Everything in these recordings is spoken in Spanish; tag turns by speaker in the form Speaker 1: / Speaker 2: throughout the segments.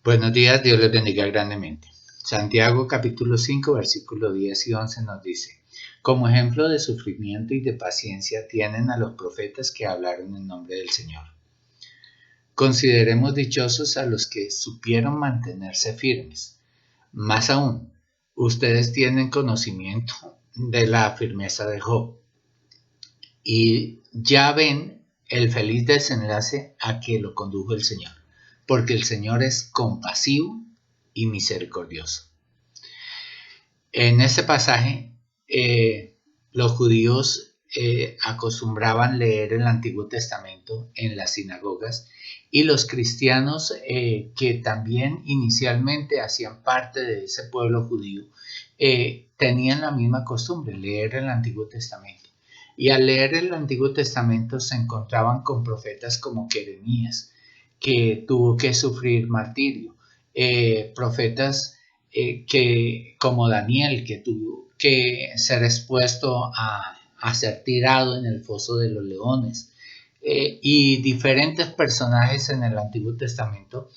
Speaker 1: Buenos días, Dios les bendiga grandemente. Santiago capítulo 5, versículos 10 y 11 nos dice: como ejemplo de sufrimiento y de paciencia tienen a los profetas que hablaron en nombre del Señor. Consideremos dichosos a los que supieron mantenerse firmes. Más aún, ustedes tienen conocimiento de la firmeza de Job y ya ven el feliz desenlace a que lo condujo el Señor, porque el Señor es compasivo y misericordioso. En este pasaje, los judíos acostumbraban leer el Antiguo Testamento en las sinagogas, y los cristianos que también inicialmente hacían parte de ese pueblo judío tenían la misma costumbre, leer el Antiguo Testamento. Y al leer el Antiguo Testamento se encontraban con profetas como Jeremías, que tuvo que sufrir martirio, profetas que como Daniel, que tuvo que ser expuesto a ser tirado en el foso de los leones, y diferentes personajes en el Antiguo Testamento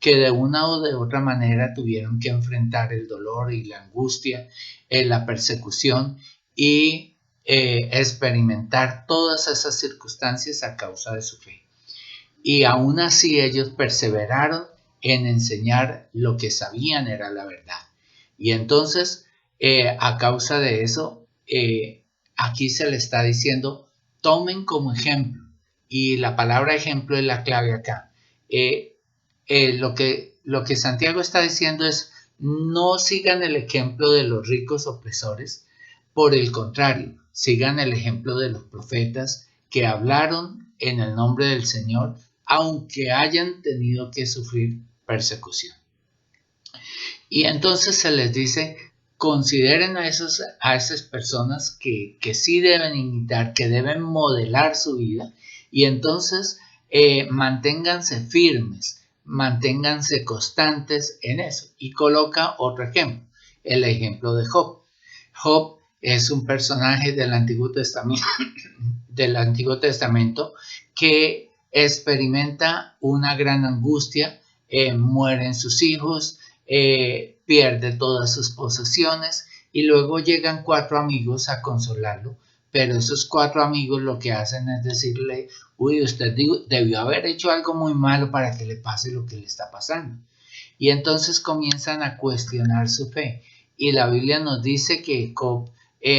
Speaker 1: que de una o de otra manera tuvieron que enfrentar el dolor y la angustia, la persecución y experimentar todas esas circunstancias a causa de su fe. Y aún así ellos perseveraron en enseñar lo que sabían era la verdad. Y entonces, a causa de eso, aquí se le está diciendo, tomen como ejemplo. Y la palabra ejemplo es la clave acá. Lo que Santiago está diciendo es, no sigan el ejemplo de los ricos opresores, por el contrario, sigan el ejemplo de los profetas que hablaron en el nombre del Señor, aunque hayan tenido que sufrir persecución. Y entonces se les dice, consideren a esas personas que sí deben imitar, que deben modelar su vida, y entonces manténganse firmes, manténganse constantes en eso. Y coloca otro ejemplo, el ejemplo de Job. Job es un personaje del Antiguo Testamento que experimenta una gran angustia, mueren sus hijos, pierde todas sus posesiones, y luego llegan 4 amigos a consolarlo, pero esos 4 amigos lo que hacen es decirle, uy, usted debió haber hecho algo muy malo para que le pase lo que le está pasando. Y entonces comienzan a cuestionar su fe, y la Biblia nos dice que Job,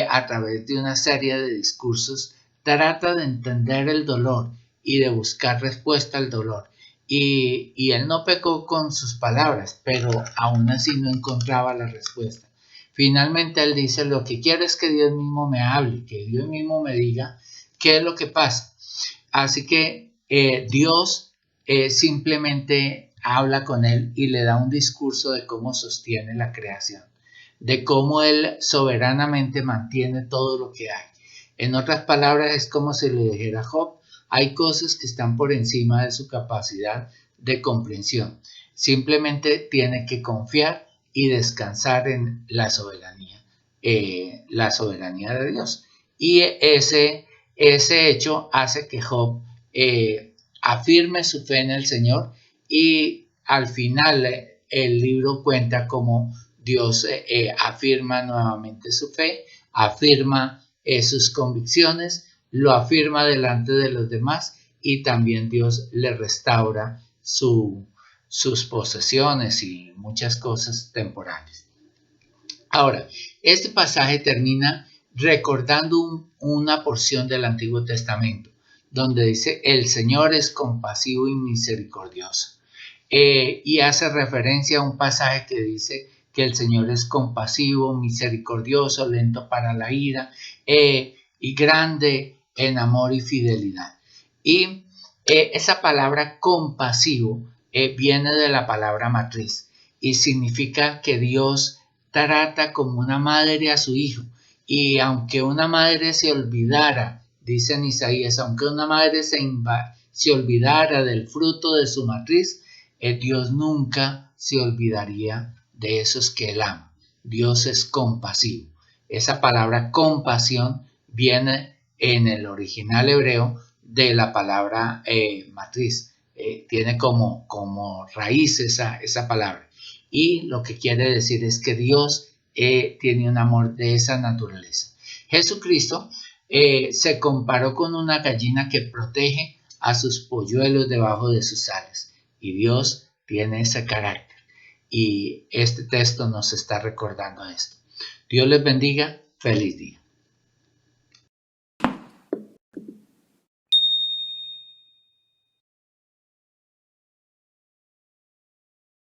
Speaker 1: a través de una serie de discursos, trata de entender el dolor y de buscar respuesta al dolor. Y él no pecó con sus palabras, pero aún así no encontraba la respuesta. Finalmente él dice, lo que quiero es que Dios mismo me hable, que Dios mismo me diga qué es lo que pasa. Así que Dios simplemente habla con él y le da un discurso de cómo sostiene la creación, de cómo él soberanamente mantiene todo lo que hay. En otras palabras, es como si le dijera a Job, hay cosas que están por encima de su capacidad de comprensión. Simplemente tiene que confiar y descansar en la soberanía de Dios. Y ese hecho hace que Job afirme su fe en el Señor, y al final el libro cuenta cómo Dios afirma nuevamente su fe, afirma sus convicciones, lo afirma delante de los demás, y también Dios le restaura sus posesiones y muchas cosas temporales. Ahora, este pasaje termina recordando una porción del Antiguo Testamento, donde dice, el Señor es compasivo y misericordioso. Y hace referencia a un pasaje que dice que el Señor es compasivo, misericordioso, lento para la ira, y grande en amor y fidelidad. Y esa palabra compasivo viene de la palabra matriz, y significa que Dios trata como una madre a su hijo. Y aunque una madre se olvidara, dice en Isaías, aunque una madre se olvidara del fruto de su matriz, Dios nunca se olvidaría de esos que él ama. Dios es compasivo. Esa palabra compasión viene en el original hebreo de la palabra matriz. tiene como raíz esa palabra. Y lo que quiere decir es que Dios tiene un amor de esa naturaleza. Jesucristo se comparó con una gallina que protege a sus polluelos debajo de sus alas. Y Dios tiene ese carácter. Y este texto nos está recordando esto. Dios les bendiga. Feliz día.